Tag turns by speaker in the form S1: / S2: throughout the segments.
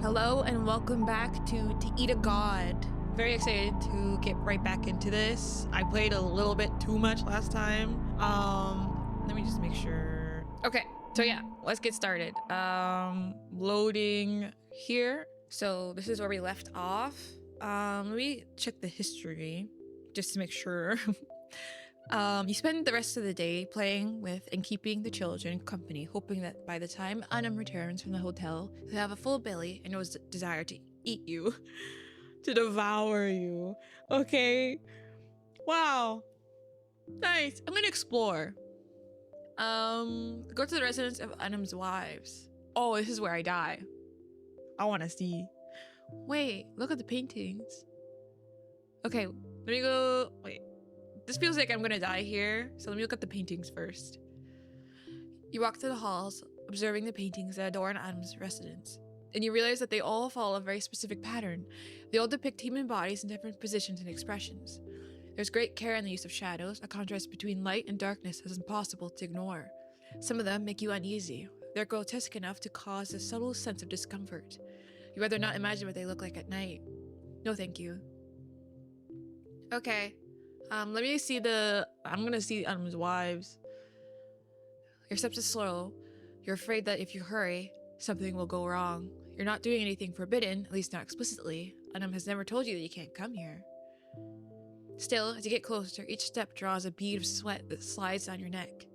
S1: Hello and welcome back to Eat a God. Very excited to get right back into this. I played a little bit too much last time. Let me just make sure. Okay, so yeah, let's get started. Loading here. So this is where we left off. Let me check the history just to make sure. You spend the rest of the day playing with and keeping the children company, hoping that by the time Unum returns from the hotel, he'll have a full belly and no desire to eat you, to devour you. Okay. Wow. Nice. I'm gonna explore. Go to the residence of Unum's wives. Oh, this is where I die. I want to see. Wait, look at the paintings. Okay, let me go. Wait. This feels like I'm gonna die here, so let me look at the paintings first. You walk through the halls, observing the paintings that adorn Adam's residence, and you realize that they all follow a very specific pattern. They all depict human bodies in different positions and expressions. There's great care in the use of shadows, a contrast between light and darkness that is impossible to ignore. Some of them make you uneasy. They're grotesque enough to cause a subtle sense of discomfort. You'd rather not imagine what they look like at night. No thank you. Okay. Let me see I'm gonna see Adam's wives. Your steps are slow. You're afraid that if you hurry, something will go wrong. You're not doing anything forbidden, at least not explicitly. Adam has never told you that you can't come here. Still, as you get closer, each step draws a bead of sweat that slides down your neck.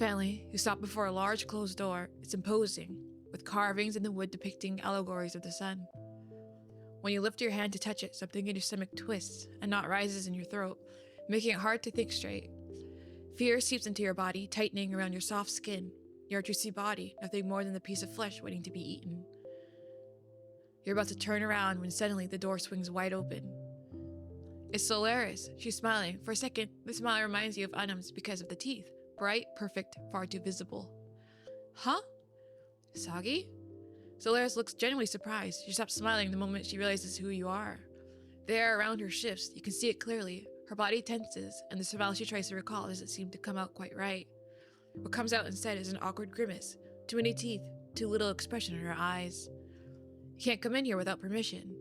S1: Finally, you stop before a large closed door. It's imposing, with carvings in the wood depicting allegories of the sun. When you lift your hand to touch it, something in your stomach twists, a knot rises in your throat, making it hard to think straight. Fear seeps into your body, tightening around your soft skin. Your juicy body, nothing more than a piece of flesh waiting to be eaten. You're about to turn around when suddenly the door swings wide open. It's Solaris. She's smiling. For a second, the smile reminds you of Unum's because of the teeth. Bright, perfect, far too visible. Huh? Soggy? Solaris looks genuinely surprised. She stops smiling the moment she realizes who you are. The air around her shifts. You can see it clearly. Her body tenses, and the smile she tries to recall doesn't seem to come out quite right. What comes out instead is an awkward grimace. Too many teeth, too little expression in her eyes. You can't come in here without permission.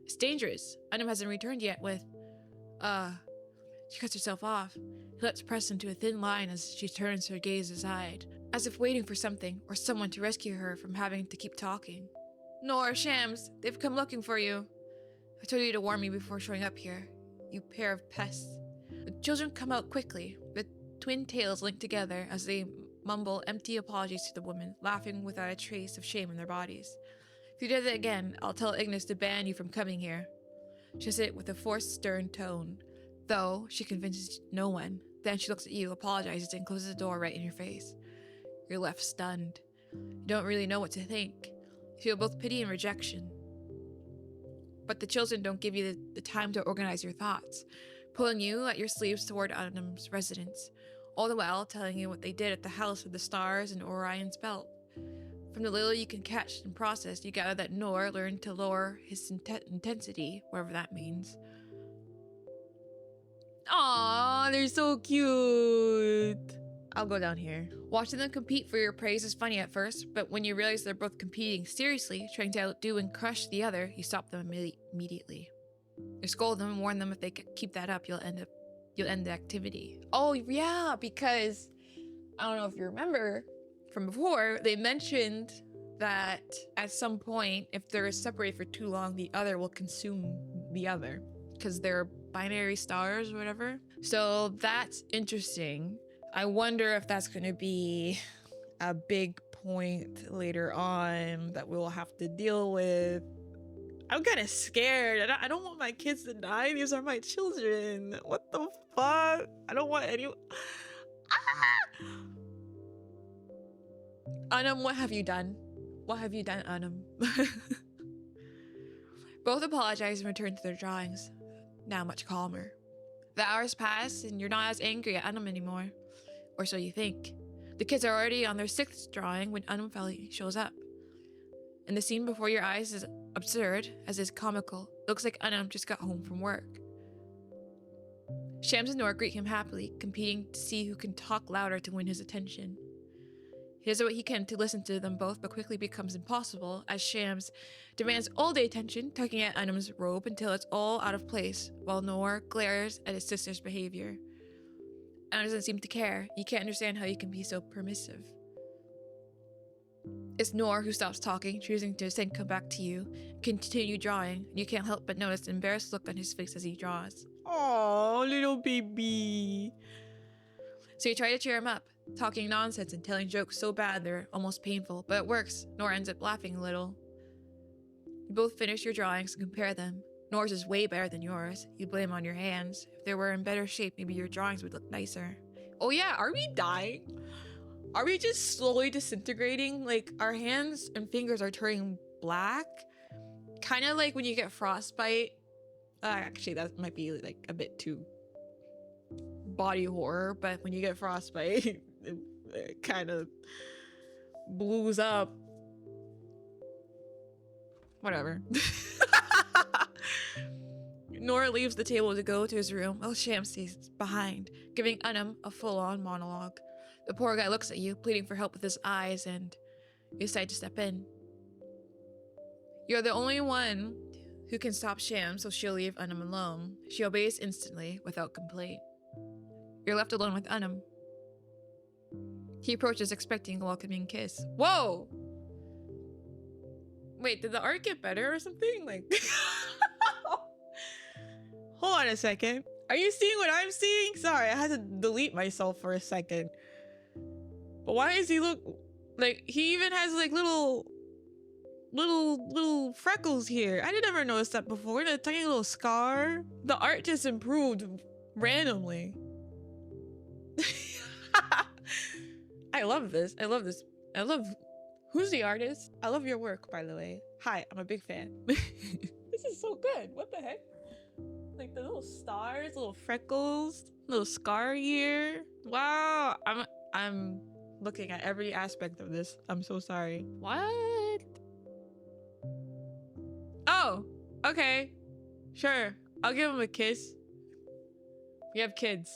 S1: It's dangerous. Unum hasn't returned yet with... She cuts herself off. Her lips press into a thin line as she turns her gaze aside, as if waiting for something or someone to rescue her from having to keep talking. Noors and Shams, they've come looking for you. I told you to warn me before showing up here, you pair of pests. The children come out quickly, the twin tails linked together as they mumble empty apologies to the woman, laughing without a trace of shame in their bodies. If you do that again, I'll tell Ignis to ban you from coming here. She says it with a forced, stern tone, though she convinces no one. Then she looks at you, apologizes, and closes the door right in your face. You're left stunned. You don't really know what to think. You feel both pity and rejection. But the children don't give you the time to organize your thoughts, pulling you at your sleeves toward Unum's residence, all the while telling you what they did at the House of the Stars and Orion's Belt. From the little you can catch and process, you gather that Noor learned to lower his intensity, whatever that means. Aww, they're so cute. I'll go down here. Watching them compete for your praise is funny at first, but when you realize they're both competing seriously, trying to outdo and crush the other, you stop them immediately. You scold them and warn them if they keep that up, you'll end the activity. Oh yeah, because I don't know if you remember from before, they mentioned that at some point, if they're separated for too long, the other will consume the other because they're binary stars or whatever. So that's interesting. I wonder if that's going to be a big point later on that we'll have to deal with. I'm kind of scared. I don't want my kids to die. These are my children. What the fuck? I don't want any... Unum, what have you done? What have you done, Unum? Both apologize and return to their drawings, now much calmer. The hours pass and you're not as angry at Unum anymore. Or so you think. The kids are already on their 6th drawing when Unum finally shows up. And the scene before your eyes is absurd, as is comical. It looks like Unum just got home from work. Shams and Noor greet him happily, competing to see who can talk louder to win his attention. He does what he can to listen to them both, but quickly becomes impossible as Shams demands all the attention, tugging at Unum's robe until it's all out of place, while Noor glares at his sister's behavior. Unum doesn't seem to care. You can't understand how you can be so permissive. It's Noor who stops talking, choosing to instead come back to you, continue drawing, and you can't help but notice the embarrassed look on his face as he draws. Oh, little baby. So you try to cheer him up, talking nonsense and telling jokes so bad they're almost painful, but it works. Noor ends up laughing a little. You both finish your drawings and compare them. Noor's is way better than yours. You blame on your hands. If they were in better shape, maybe your drawings would look nicer. Oh yeah, are we dying? Are we just slowly disintegrating? Like, our hands and fingers are turning black? Kind of like when you get frostbite. Actually, that might be like a bit too body horror, but when you get frostbite, it kind of blues up. Whatever. Noor leaves the table to go to his room while Shams stays behind, giving Unum a full-on monologue. The poor guy looks at you, pleading for help with his eyes, and you decide to step in. You're the only one who can stop Shams, so she'll leave Unum alone. She obeys instantly, without complaint. You're left alone with Unum. He approaches, expecting a welcoming kiss. Whoa! Wait, did the art get better or something? Like, hold on a second. Are you seeing what I'm seeing? Sorry, I had to delete myself for a second. But why does he look like he even has like little freckles here? I didn't ever notice that before. A tiny little scar. The art just improved randomly. I love this. I love this. I love. Who's the artist? I love your work, by the way. Hi, I'm a big fan. This is so good. What the heck? Like the little stars, little freckles, little scar here. Wow. I'm looking at every aspect of this. I'm so sorry. What? Oh, okay. Sure. I'll give him a kiss. We have kids.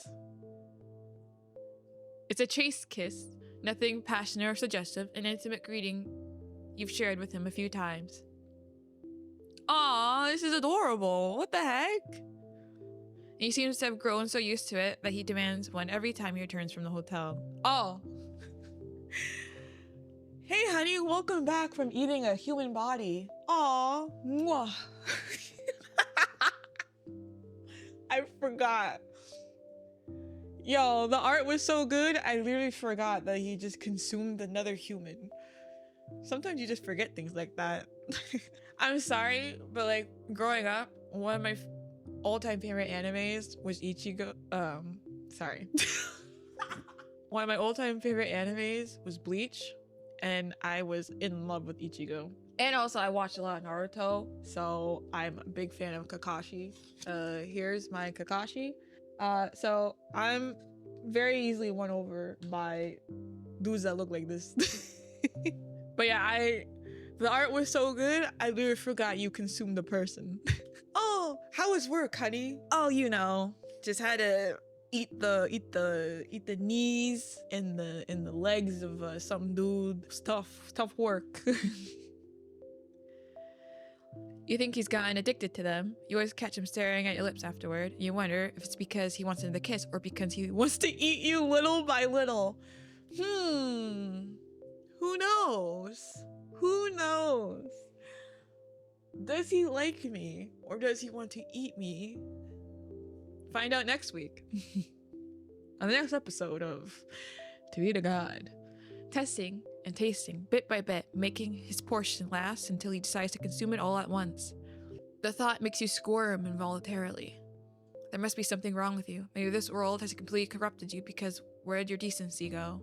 S1: It's a chaste kiss. Nothing passionate or suggestive. An intimate greeting you've shared with him a few times. Aw, this is adorable. What the heck? And he seems to have grown so used to it that he demands one every time he returns from the hotel. Oh. Hey, honey, welcome back from eating a human body. Aw. Mwah. I forgot. Yo, the art was so good, I literally forgot that he just consumed another human. Sometimes you just forget things like that. I'm sorry, but like, growing up, one of my all-time favorite animes was Ichigo. Sorry. One of my all-time favorite animes was Bleach, and I was in love with Ichigo. And also, I watched a lot of Naruto, so I'm a big fan of Kakashi. Here's my Kakashi. So I'm very easily won over by dudes that look like this. But yeah, the art was so good, I literally forgot you consumed the person. Oh, how was work, honey? Oh, you know, just had to eat the knees and the legs of some dude. It's tough work. You think he's gotten addicted to them. You always catch him staring at your lips afterward. You wonder if it's because he wants another kiss or because he wants to eat you little by little. Who knows? Who knows? Does he like me or does he want to eat me? Find out next week. On the next episode of To Eat a God. Testing and tasting, bit by bit, making his portion last until he decides to consume it all at once. The thought makes you squirm involuntarily. There must be something wrong with you. Maybe this world has completely corrupted you, because where'd your decency go?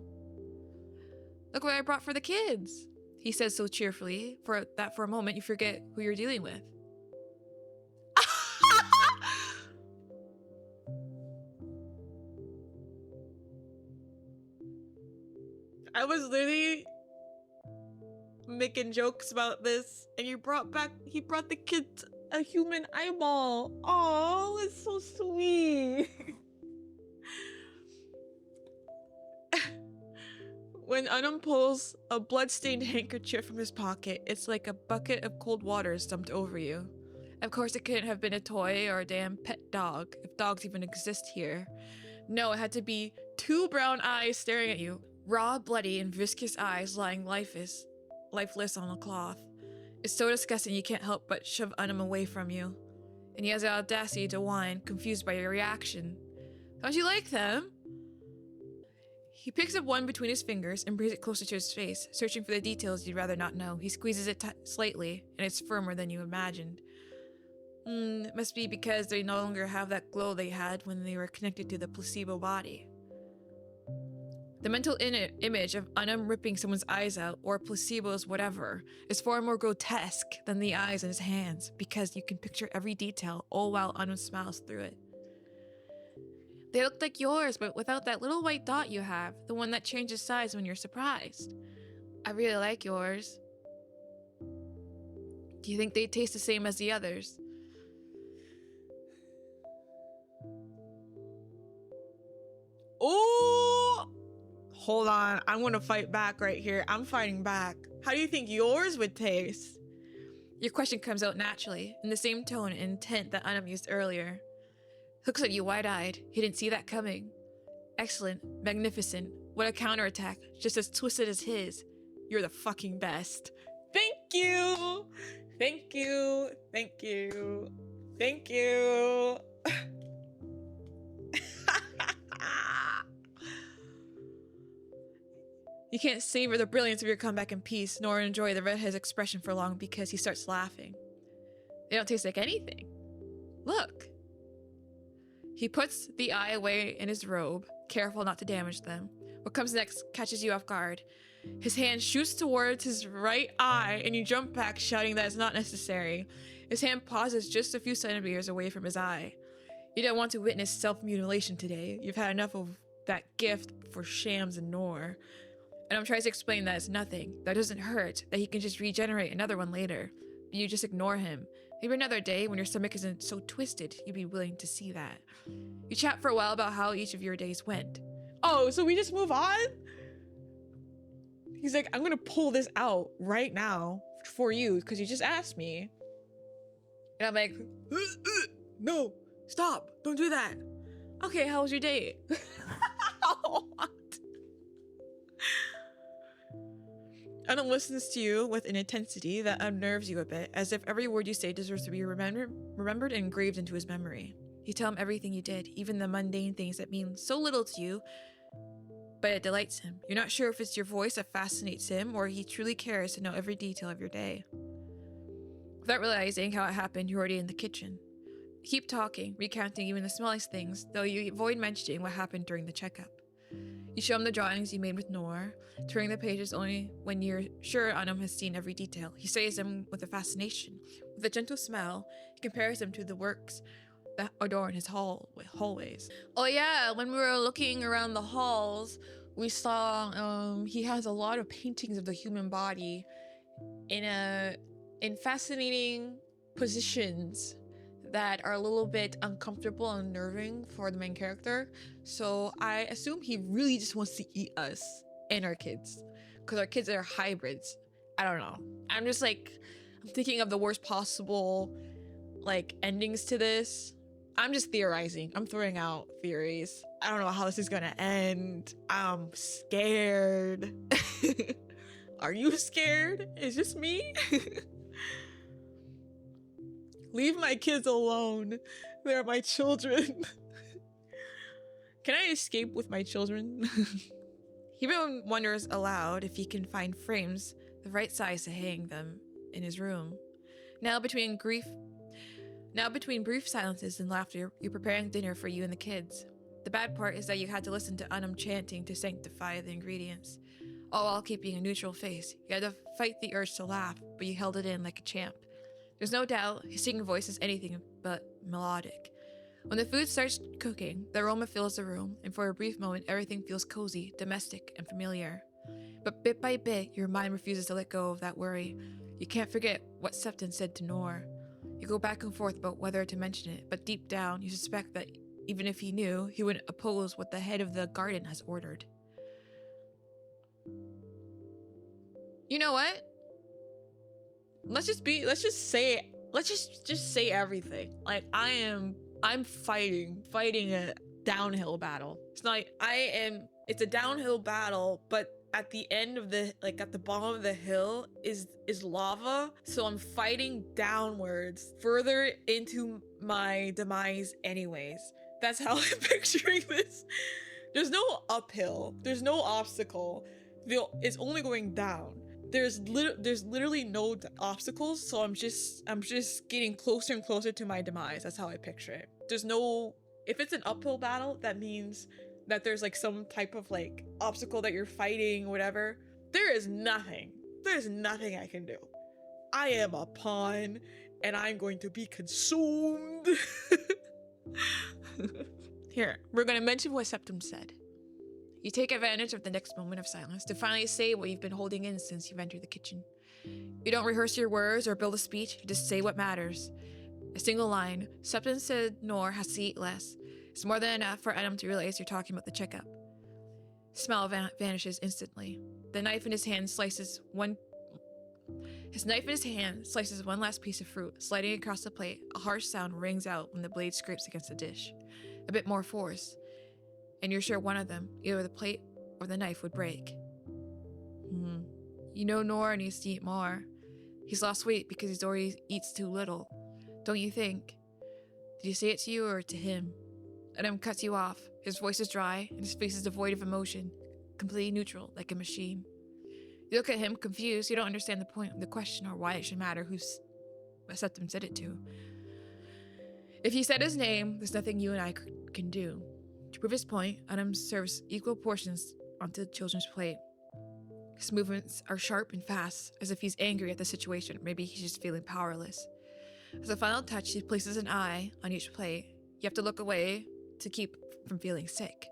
S1: Look what I brought for the kids, he says so cheerfully, for a moment you forget who you're dealing with. I was literally making jokes about this, and he brought the kid a human eyeball. Oh, it's so sweet. When Unum pulls a blood-stained handkerchief from his pocket, it's like a bucket of cold water is dumped over you. Of course, it couldn't have been a toy or a damn pet dog, if dogs even exist here. No, it had to be two brown eyes staring at you. Raw, bloody, and viscous eyes lying lifeless on a cloth. It's so disgusting you can't help but shove Unum away from you. And he has the audacity to whine, confused by your reaction. Don't you like them? He picks up one between his fingers and brings it closer to his face, searching for the details you'd rather not know. He squeezes it slightly, and it's firmer than you imagined. It must be because they no longer have that glow they had when they were connected to the placebo body. The mental image of Unum ripping someone's eyes out, or placebo's whatever, is far more grotesque than the eyes in his hands, because you can picture every detail, all while Unum smiles through it. They look like yours, but without that little white dot you have, the one that changes size when you're surprised. I really like yours. Do you think they taste the same as the others? Oh! Hold on, I'm gonna fight back right here. I'm fighting back. How do you think yours would taste? Your question comes out naturally, in the same tone and intent that Unum used earlier. Looks at you wide-eyed. He didn't see that coming. Excellent. Magnificent. What a counterattack. Just as twisted as his. You're the fucking best. Thank you! Thank you. Thank you. Thank you. You can't savor the brilliance of your comeback in peace, nor enjoy the redhead's expression for long because he starts laughing. They don't taste like anything. Look. He puts the eye away in his robe, careful not to damage them. What comes next catches you off guard. His hand shoots towards his right eye, and you jump back, shouting that it's not necessary. His hand pauses just a few centimeters away from his eye. You don't want to witness self-mutilation today. You've had enough of that gift for Shams and Noor. And I'm trying to explain that it's nothing, that doesn't hurt, that he can just regenerate another one later. But you just ignore him. Maybe another day, when your stomach isn't so twisted, you'd be willing to see that. You chat for a while about how each of your days went. Oh, so we just move on? He's like, I'm gonna pull this out right now for you, because you just asked me. And I'm like, no, stop, don't do that. Okay, how was your day? What? Unum listens to you with an intensity that unnerves you a bit, as if every word you say deserves to be remembered and engraved into his memory. You tell him everything you did, even the mundane things that mean so little to you, but it delights him. You're not sure if it's your voice that fascinates him, or he truly cares to know every detail of your day. Without realizing how it happened, you're already in the kitchen. You keep talking, recounting even the smallest things, though you avoid mentioning what happened during the checkup. You show him the drawings you made with Noor, turning the pages only when you're sure Unum has seen every detail. He studies them with a fascination. With a gentle smile, he compares them to the works that adorn his hallways. Oh yeah, when we were looking around the halls, we saw he has a lot of paintings of the human body in fascinating positions that are a little bit uncomfortable and unnerving for the main character. So I assume he really just wants to eat us and our kids, because our kids are hybrids. I don't know. I'm thinking of the worst possible endings to this. I'm just theorizing. I'm throwing out theories. I don't know how this is gonna end. I'm scared. Are you scared? Is this me? Leave my kids alone. They're my children. Can I escape with my children? He even wonders aloud if he can find frames the right size to hang them in his room. Now between brief silences and laughter, you're preparing dinner for you and the kids. The bad part is that you had to listen to Unum chanting to sanctify the ingredients, all while keeping a neutral face. You had to fight the urge to laugh, but you held it in like a champ. There's no doubt his singing voice is anything but melodic. When the food starts cooking, the aroma fills the room, and for a brief moment, everything feels cozy, domestic, and familiar. But bit by bit, your mind refuses to let go of that worry. You can't forget what Septon said to Noor. You go back and forth about whether to mention it, but deep down, you suspect that even if he knew, he wouldn't oppose what the head of the garden has ordered. You know what? Let's just say everything. Like I'm fighting a downhill battle. It's not like it's a downhill battle, but at the end of at the bottom of the hill is lava. So I'm fighting downwards further into my demise anyways. That's how I'm picturing this. There's no uphill. There's no obstacle. It's only going down. There's literally no obstacles, so I'm just getting closer and closer to my demise. That's how I picture it. There's no, if it's an uphill battle, that means that there's like some type of like obstacle that you're fighting, whatever. There's nothing I can do. I am a pawn and I'm going to be consumed. Here, we're gonna mention what Septum said. You take advantage of the next moment of silence to finally say what you've been holding in since you've entered the kitchen. You don't rehearse your words or build a speech, you just say what matters. A single line. Septum said Noor has to eat less. It's more than enough for Unum to realize you're talking about the checkup. Smile vanishes instantly. The knife in his hand slices one last piece of fruit, sliding across the plate. A harsh sound rings out when the blade scrapes against the dish. A bit more force, and you're sure one of them, either the plate or the knife, would break. You know Noor needs to eat more. He's lost weight because he already eats too little. Don't you think? Did you say it to you or to him? Adam cuts you off. His voice is dry, and his face is devoid of emotion. Completely neutral, like a machine. You look at him, confused. You don't understand the point of the question or why it should matter who's Septum said it to. If he said his name, there's nothing you and I can do. To prove his point, Adam serves equal portions onto the children's plate. His movements are sharp and fast, as if he's angry at the situation. Maybe he's just feeling powerless. As a final touch, he places an eye on each plate. You have to look away to keep from feeling sick.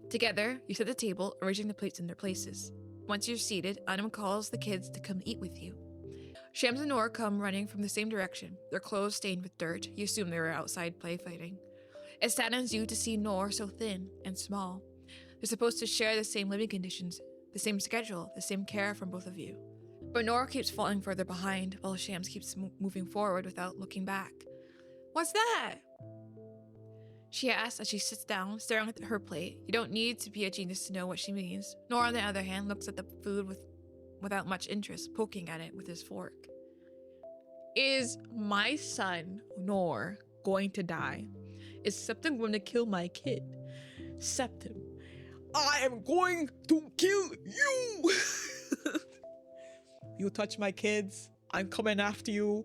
S1: Together, you set the table, arranging the plates in their places. Once you're seated, Adam calls the kids to come eat with you. Shams and Noor come running from the same direction, their clothes stained with dirt. You assume they were outside play fighting. It saddens you to see Noor so thin and small. They're supposed to share the same living conditions, the same schedule, the same care from both of you. But Noor keeps falling further behind, while Shams keeps moving forward without looking back. What's that? She asks as she sits down, staring at her plate. You don't need to be a genius to know what she means. Noor, on the other hand, looks at the food without much interest, poking at it with his fork. Is my son, Noor, going to die? Is Septum going to kill my kid? Septum, I am going to kill you! You touch my kids, I'm coming after you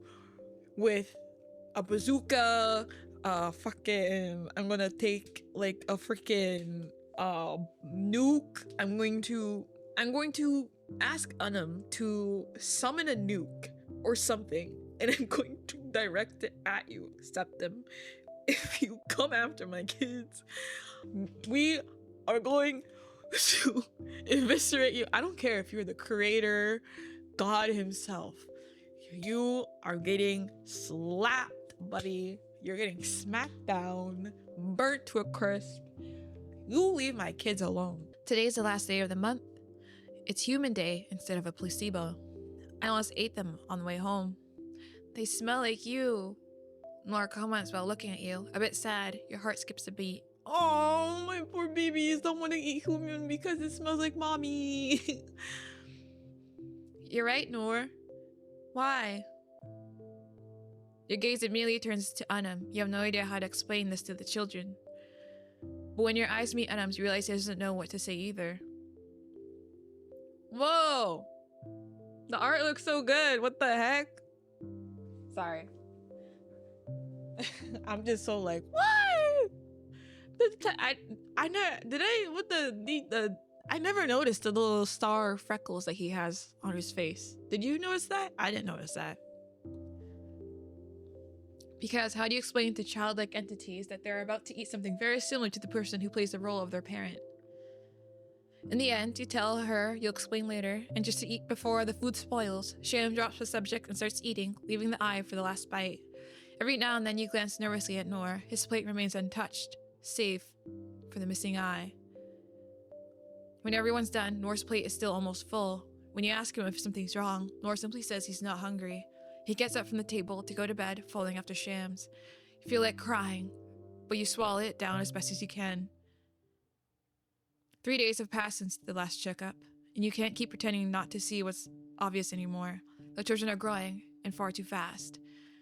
S1: with a bazooka, I'm gonna take like a freaking nuke. I'm going to ask Unum to summon a nuke or something, and I'm going to direct it at you, Septum. If you come after my kids, we are going to eviscerate you. I don't care if you're the creator, God himself. You are getting slapped, buddy. You're getting smacked down, burnt to a crisp. You leave my kids alone. Today's the last day of the month. It's Human Day instead of a placebo. I almost ate them on the way home. They smell like you. Noor comments while looking at you, a bit sad. Your heart skips a beat. Oh, my poor babies don't want to eat human because it smells like mommy. You're right, Noor. Why? Your gaze immediately turns to Unum. You have no idea how to explain this to the children. But when your eyes meet Unum's, you realize he doesn't know what to say either. Whoa! The art looks so good. What the heck? Sorry. I'm just so like, what? I never noticed the little star freckles that he has on his face. Did you notice that? I didn't notice that. Because how do you explain to childlike entities that they're about to eat something very similar to the person who plays the role of their parent? In the end, you tell her you'll explain later, and just to eat before the food spoils, Sham drops the subject and starts eating, leaving the eye for the last bite. Every now and then you glance nervously at Noor. His plate remains untouched, save for the missing eye. When everyone's done, Noor's plate is still almost full. When you ask him if something's wrong, Noor simply says he's not hungry. He gets up from the table to go to bed, falling after Shams. You feel like crying, but you swallow it down as best as you can. 3 days have passed since the last checkup, and you can't keep pretending not to see what's obvious anymore. The children are growing, and far too fast.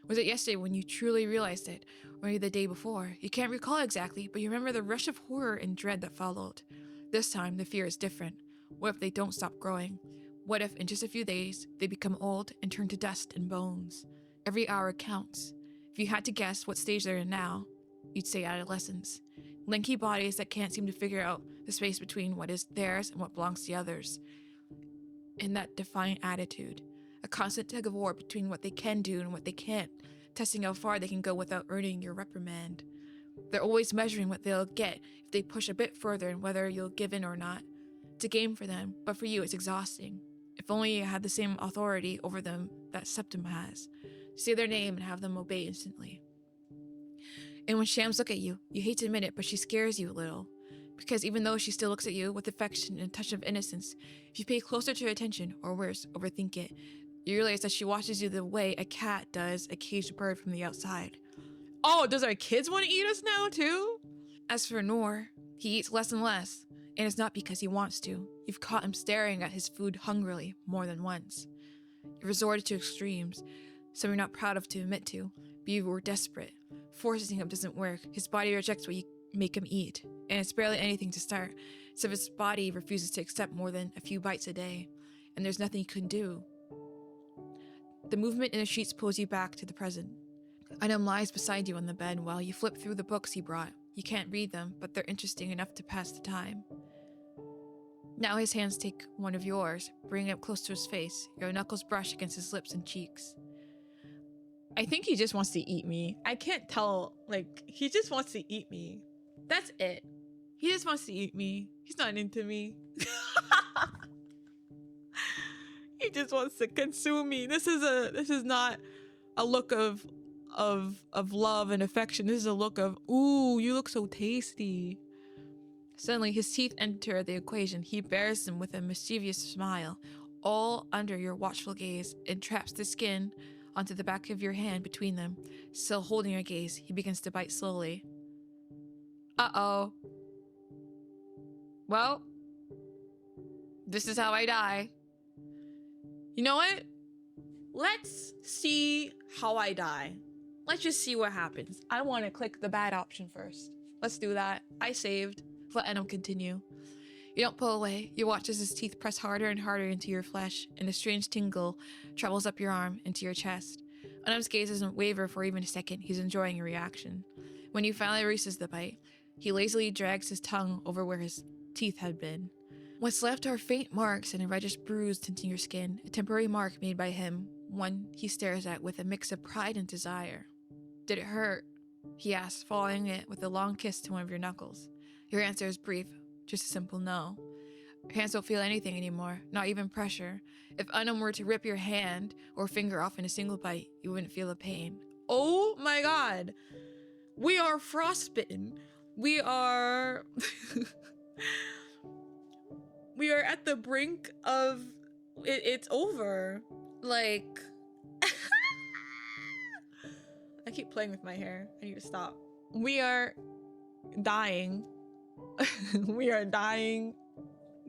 S1: Was it yesterday when you truly realized it, or maybe the day before? You can't recall exactly, but you remember the rush of horror and dread that followed. This time, the fear is different. What if they don't stop growing? What if, in just a few days, they become old and turn to dust and bones? Every hour counts. If you had to guess what stage they're in now, you'd say adolescence. Lanky bodies that can't seem to figure out the space between what is theirs and what belongs to others. And that defiant attitude. A constant tug of war between what they can do and what they can't, testing how far they can go without earning your reprimand. They're always measuring what they'll get if they push a bit further and whether you'll give in or not. It's a game for them, but for you it's exhausting. If only you had the same authority over them that Septum has. Say their name and have them obey instantly. And when Shams look at you, you hate to admit it, but she scares you a little. Because even though she still looks at you with affection and a touch of innocence, if you pay closer to her attention, or worse, overthink it, you realize that she watches you the way a cat does a caged bird from the outside. Oh, does our kids want to eat us now too? As for Noor, he eats less and less, and it's not because he wants to. You've caught him staring at his food hungrily more than once. You resorted to extremes, some you're not proud of to admit to, but you were desperate. Forcing him doesn't work. His body rejects what you make him eat, and it's barely anything to start, so his body refuses to accept more than a few bites a day, and there's nothing you can do. The movement in the sheets pulls you back to the present. Unum lies beside you on the bed while you flip through the books he brought. You can't read them, but they're interesting enough to pass the time. Now his hands take one of yours, bringing it up close to his face. Your knuckles brush against his lips and cheeks. I think he just wants to eat me. I can't tell, he just wants to eat me. That's it. He just wants to eat me. He's not into me. He just wants to consume me. This is not a look of love and affection. This is a look of, ooh, you look so tasty. Suddenly his teeth enter the equation. He bears them with a mischievous smile, all under your watchful gaze, and traps the skin onto the back of your hand between them. Still holding your gaze, he begins to bite slowly. Uh-oh. Well, this is how I die. You know what? Let's see how I die. Let's just see what happens. I want to click the bad option first. Let's do that. I saved. Let Unum continue. You don't pull away. You watch as his teeth press harder and harder into your flesh, and a strange tingle travels up your arm into your chest. Unum's gaze doesn't waver for even a second. He's enjoying your reaction. When he finally releases the bite, he lazily drags his tongue over where his teeth had been. What's left are faint marks and a reddish bruise tinting your skin, a temporary mark made by him, one he stares at with a mix of pride and desire. Did it hurt? He asks, following it with a long kiss to one of your knuckles. Your answer is brief, just a simple no. Your hands don't feel anything anymore, not even pressure. If Unum were to rip your hand or finger off in a single bite, you wouldn't feel the pain. Oh my god! We are frostbitten. We are... we are at the brink of... It's over. Like... I keep playing with my hair. I need to stop. We are dying. We are dying.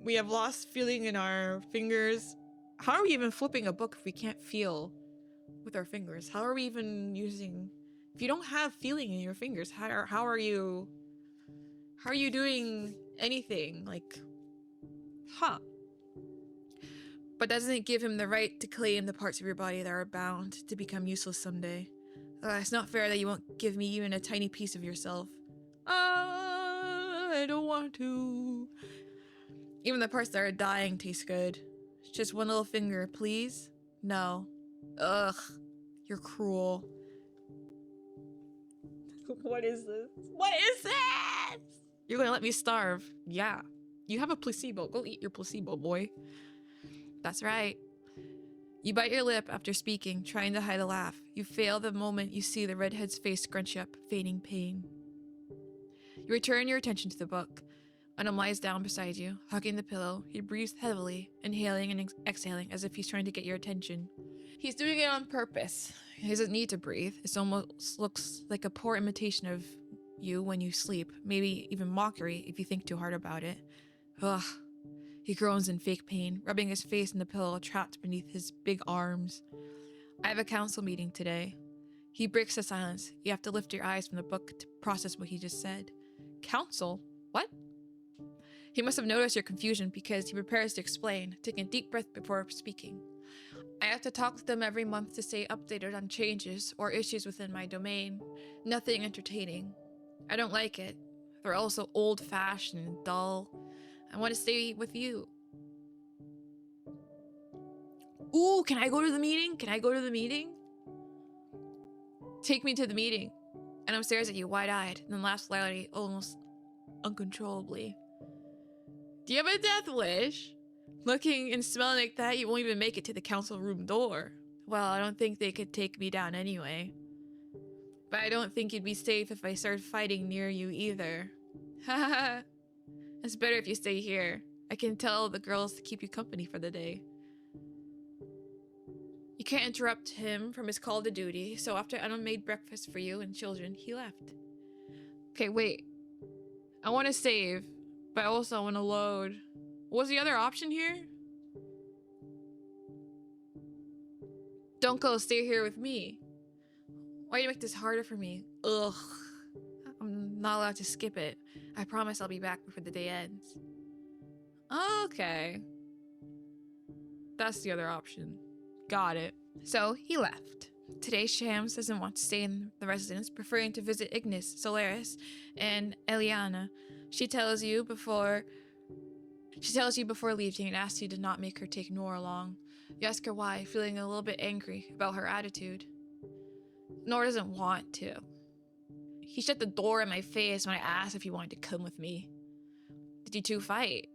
S1: We have lost feeling in our fingers. How are we even flipping a book if we can't feel with our fingers? How are we even using... If you don't have feeling in your fingers, how are you doing anything? Like, huh. But doesn't give him the right to claim the parts of your body that are bound to become useless someday. It's not fair that you won't give me even a tiny piece of yourself. I don't want to. Even the parts that are dying taste good. Just one little finger, please? No. Ugh. You're cruel. What is this? What is this? You're gonna let me starve? Yeah. You have a placebo. Go eat your placebo, boy. That's right. You bite your lip after speaking, trying to hide a laugh. You fail the moment you see the redhead's face scrunch up, feigning pain. You return your attention to the book. Unum lies down beside you, hugging the pillow. He breathes heavily, inhaling and exhaling as if he's trying to get your attention. He's doing it on purpose. He doesn't need to breathe. It almost looks like a poor imitation of you when you sleep, maybe even mockery if you think too hard about it. Ugh. He groans in fake pain, rubbing his face in the pillow trapped beneath his big arms. I have a council meeting today. He breaks the silence. You have to lift your eyes from the book to process what he just said. Council? What? He must have noticed your confusion because he prepares to explain, taking a deep breath before speaking. I have to talk with them every month to stay updated on changes or issues within my domain. Nothing entertaining. I don't like it. They're also old-fashioned and dull. I want to stay with you. Ooh, can I go to the meeting? Can I go to the meeting? Take me to the meeting. And I'm stares at you wide-eyed, and then laughs loudly, almost uncontrollably. Do you have a death wish? Looking and smelling like that, you won't even make it to the council room door. Well, I don't think they could take me down anyway. But I don't think you'd be safe if I started fighting near you either. Haha. It's better if you stay here. I can tell the girls to keep you company for the day. You can't interrupt him from his call to duty, so after Unum made breakfast for you and children, he left. Okay, wait. I want to save, but I also want to load. What was the other option here? Don't go, stay here with me. Why do you make this harder for me? Ugh. I'm not allowed to skip it. I promise I'll be back before the day ends. Okay. That's the other option. Got it. So he left. Today Shams doesn't want to stay in the residence, preferring to visit Ignis, Solaris, and Eliana. She tells you before leaving and asks you to not make her take Noor along. You ask her why, feeling a little bit angry about her attitude. Noor doesn't want to. He shut the door in my face when I asked if he wanted to come with me. Did you two fight?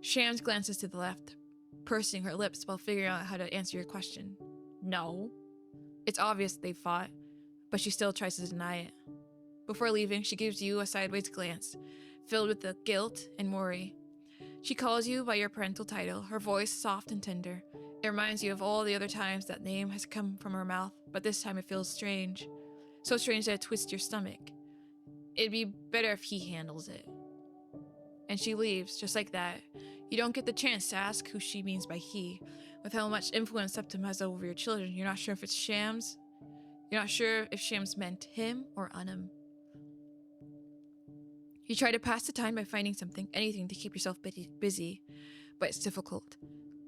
S1: Shams glances to the left, pursing her lips while figuring out how to answer your question. No. It's obvious they fought, but she still tries to deny it. Before leaving, she gives you a sideways glance, filled with the guilt and worry. She calls you by your parental title, her voice soft and tender. It reminds you of all the other times that name has come from her mouth, but this time it feels strange. So strange that it twists your stomach. It'd be better if he handles it. And she leaves, just like that. You don't get the chance to ask who she means by he. With how much influence Septum has over your children, you're not sure if it's Shams. You're not sure if Shams meant him or Unum. You try to pass the time by finding something, anything to keep yourself busy, but it's difficult.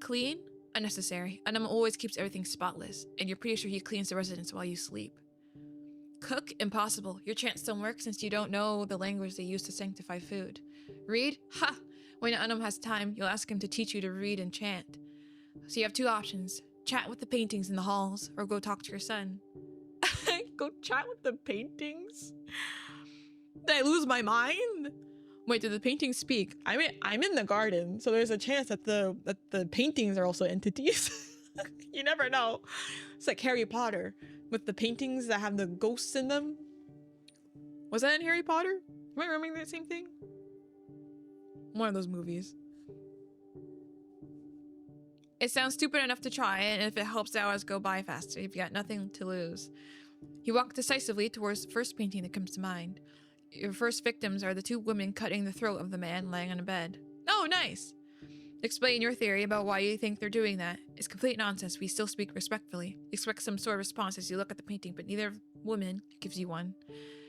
S1: Clean? Unnecessary. Unum always keeps everything spotless, and you're pretty sure he cleans the residence while you sleep. Cook? Impossible. Your chants don't work since you don't know the language they use to sanctify food. Read? Ha! When Unum has time, you'll ask him to teach you to read and chant. So you have two options. Chat with the paintings in the halls, or go talk to your son. Go chat with the paintings? Did I lose my mind? Wait, did the paintings speak? I'm in the garden, so there's a chance that the paintings are also entities. You never know. It's like Harry Potter with the paintings that have the ghosts in them. Was that in Harry Potter? Am I remembering that same thing? One of those movies. It sounds stupid enough to try, and if it helps, the hours go by faster. You've got nothing to lose. You walk decisively towards the first painting that comes to mind. Your first victims are the two women cutting the throat of the man lying on a bed. Oh, nice! Explain your theory about why you think they're doing that. It's complete nonsense. We still speak respectfully. Expect some sort of response as you look at the painting, but neither woman gives you one.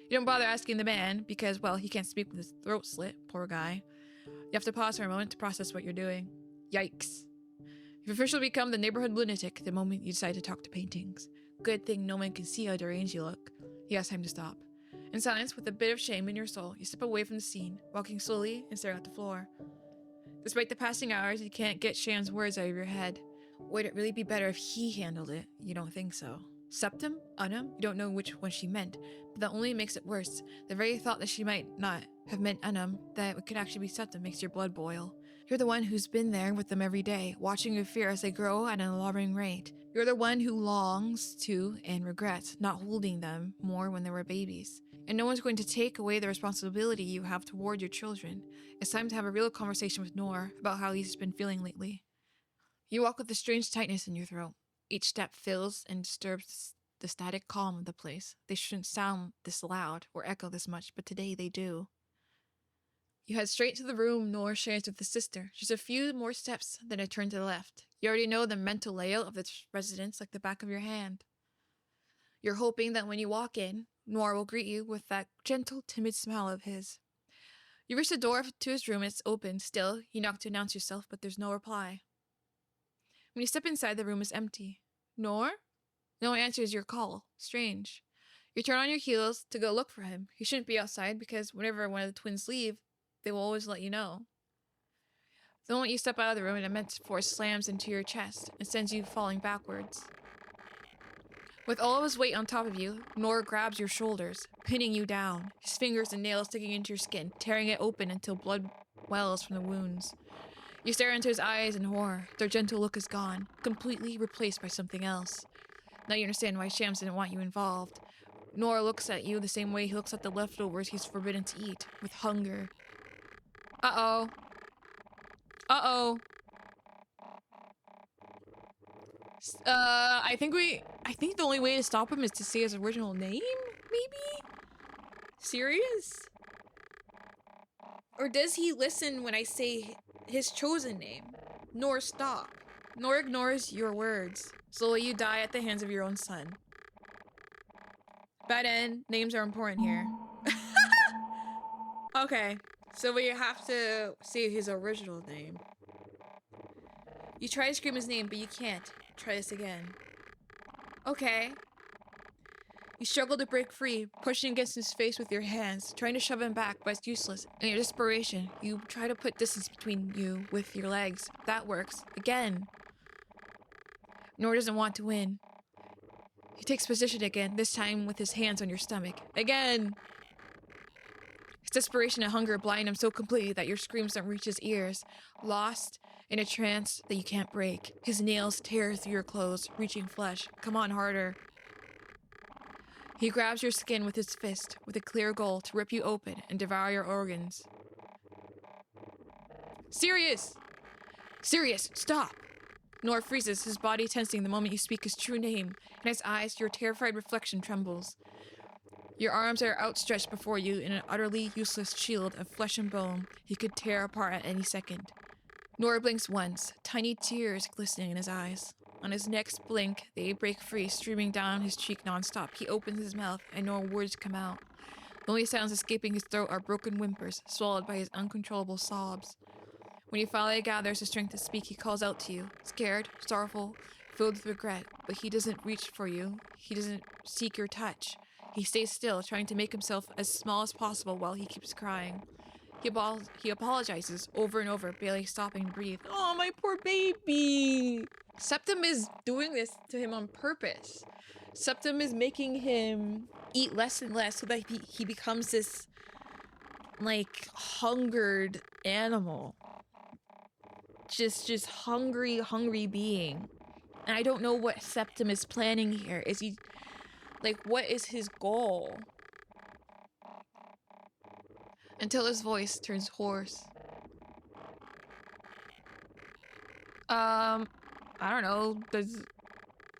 S1: You don't bother asking the man because, well, he can't speak with his throat slit. Poor guy. You have to pause for a moment to process what you're doing. Yikes. You've officially become the neighborhood lunatic the moment you decide to talk to paintings. Good thing no one can see how deranged you look. He has time to stop. In silence, with a bit of shame in your soul, you step away from the scene, walking slowly and staring at the floor. Despite the passing hours, you can't get Sham's words out of your head. Would it really be better if he handled it? You don't think so. Septum? Unum? You don't know which one she meant, but that only makes it worse. The very thought that she might not have meant Unum, that it could actually be Septum, makes your blood boil. You're the one who's been there with them every day, watching your fear as they grow at an alarming rate. You're the one who longs to and regrets not holding them more when they were babies. And no one's going to take away the responsibility you have toward your children. It's time to have a real conversation with Noor about how he's been feeling lately. You walk with a strange tightness in your throat. Each step fills and disturbs the static calm of the place. They shouldn't sound this loud or echo this much, but today they do. You head straight to the room Noor shares with his sister. Just a few more steps, then a turn to the left. You already know the mental layout of this residence like the back of your hand. You're hoping that when you walk in, Noor will greet you with that gentle, timid smile of his. You reach the door to his room and it's open. Still, you knock to announce yourself, but there's no reply. When you step inside, the room is empty. Noor? No one answers your call. Strange. You turn on your heels to go look for him. He shouldn't be outside because whenever one of the twins leave, they will always let you know. The moment you step out of the room, an immense force slams into your chest and sends you falling backwards. With all of his weight on top of you, Noor grabs your shoulders, pinning you down, his fingers and nails sticking into your skin, tearing it open until blood wells from the wounds. You stare into his eyes in horror. Their gentle look is gone, completely replaced by something else. Now you understand why Shams didn't want you involved. Noor looks at you the same way he looks at the leftovers he's forbidden to eat, with hunger. Uh-oh. Uh-oh. I think the only way to stop him is to say his original name, maybe? Serious? Or does he listen when I say his chosen name? Noor, stop. Noor ignores your words. Slowly you die at the hands of your own son. Bad end. Names are important here. Okay, so we have to say his original name. You try to scream his name, but you can't. Try this again. Okay. You struggle to break free, pushing against his face with your hands, trying to shove him back, but it's useless. In your desperation, you try to put distance between you with your legs. That works. Again. Noor doesn't want to win. He takes position again, this time with his hands on your stomach. Again! His desperation and hunger blind him so completely that your screams don't reach his ears. Lost in a trance that you can't break. His nails tear through your clothes, reaching flesh. Come on, harder. He grabs your skin with his fist, with a clear goal to rip you open and devour your organs. Sirius! Sirius, stop! Noor freezes, his body tensing the moment you speak his true name. In his eyes, your terrified reflection trembles. Your arms are outstretched before you in an utterly useless shield of flesh and bone he could tear apart at any second. Noor blinks once, tiny tears glistening in his eyes. On his next blink, they break free, streaming down his cheek nonstop. He opens his mouth, and no words come out. The only sounds escaping his throat are broken whimpers, swallowed by his uncontrollable sobs. When he finally gathers the strength to speak, he calls out to you, scared, sorrowful, filled with regret. But he doesn't reach for you. He doesn't seek your touch. He stays still, trying to make himself as small as possible while he keeps crying. He apologizes over and over, barely stopping to breathe. Oh, my poor baby! Septim is doing this to him on purpose. Septim is making him eat less and less so that he becomes this, like, hungered animal. Just hungry being. And I don't know what Septim is planning here. Is he, like, what is his goal? Until his voice turns hoarse. I don't know.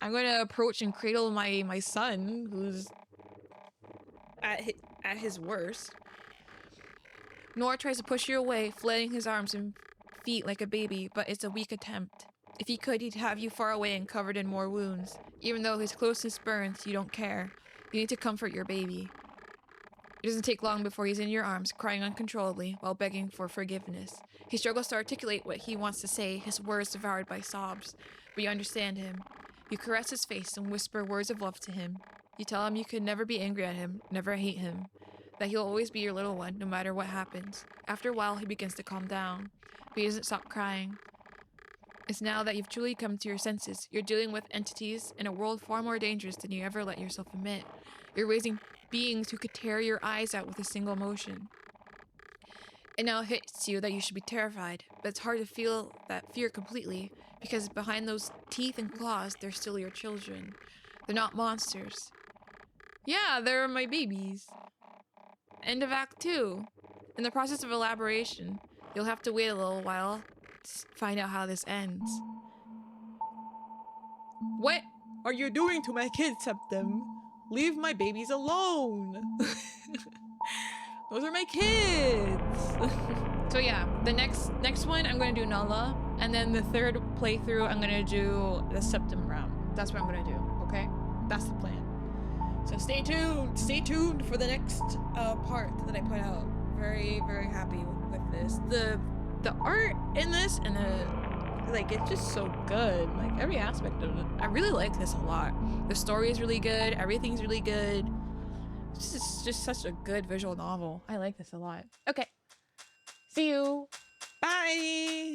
S1: I'm gonna approach and cradle my son, who's at his worst. Noor tries to push you away, flailing his arms and feet like a baby, but it's a weak attempt. If he could, he'd have you far away and covered in more wounds. Even though his closeness burns, you don't care. You need to comfort your baby. It doesn't take long before he's in your arms, crying uncontrollably while begging for forgiveness. He struggles to articulate what he wants to say, his words devoured by sobs, but you understand him. You caress his face and whisper words of love to him. You tell him you can never be angry at him, never hate him, that he'll always be your little one, no matter what happens. After a while, he begins to calm down, but he doesn't stop crying. It's now that you've truly come to your senses. You're dealing with entities in a world far more dangerous than you ever let yourself admit. You're raising beings who could tear your eyes out with a single motion. It now hits you that you should be terrified, but it's hard to feel that fear completely, because behind those teeth and claws, they're still your children. They're not monsters. Yeah, they're my babies. End of Act 2. In the process of elaboration, you'll have to wait a little while to find out how this ends. What are you doing to my kids, Septim? Leave my babies alone. Those are my kids. So yeah, the next one I'm gonna do Nala, and then the third playthrough I'm gonna do the Septim round. That's what I'm gonna do. Okay, that's the plan. So stay tuned. Stay tuned for the next part that I put out. Very, very happy with this. The art in this and the like, it's just so good. Like every aspect of it, I really like this a lot. The story is really good. Everything's really good. It's just such a good visual novel. I like this a lot. Okay. See you. Bye.